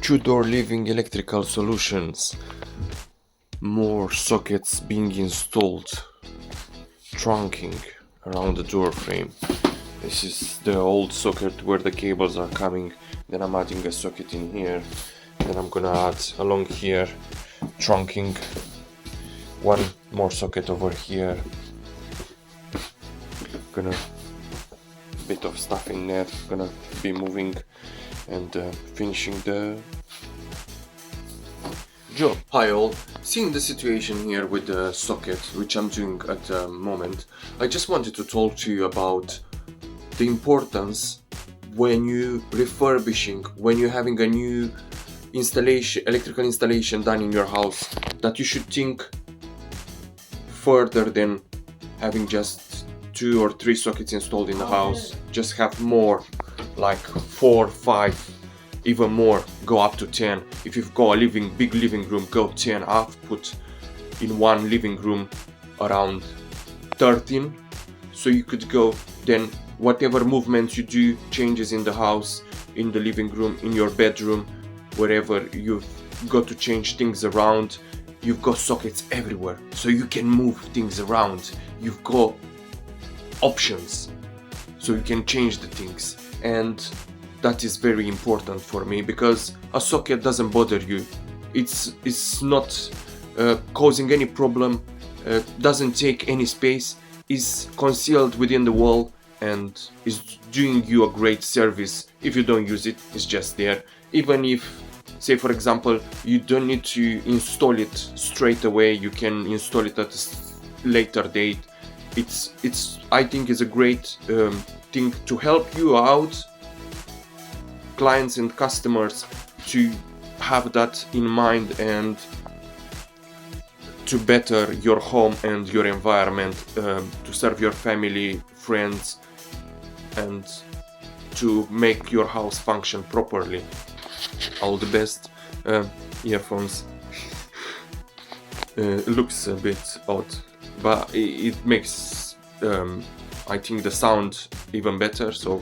Tudor Living Electrical Solutions. More sockets being installed. Trunking around the door frame. This is the old socket where the cables are coming. Then I'm adding a socket in here. Then I'm gonna add along here trunking. One more socket over here. Gonna bit of stuff in there. Gonna be moving and finishing the job. Hi all, seeing the situation here with the socket which I'm doing at the moment, I just wanted to talk to you about the importance when you refurbishing, when you're having a new installation, electrical installation done in your house, that you should think further than having just 2 or 3 sockets installed in the house. Just have more, like 4, 5, even more, go up to 10. If you've got a big living room, go 10. I've put in one living room around 13, so you could go then whatever movements you do, changes in the house, in the living room, in your bedroom, wherever you've got to change things around, you've got sockets everywhere, so you can move things around. You've got options, so you can change the things, and that is very important for me, because a socket doesn't bother you. It's not causing any problem, doesn't take any space, is concealed within the wall, and is doing you a great service. If you don't use it, it's just there. Even if, say for example, you don't need to install it straight away, you can install it at a later date. It's I think is a great thing to help you out, clients and customers, to have that in mind and to better your home and your environment, to serve your family, friends, and to make your house function properly. All the best. Earphones looks a bit odd, but it makes I think the sound even better, so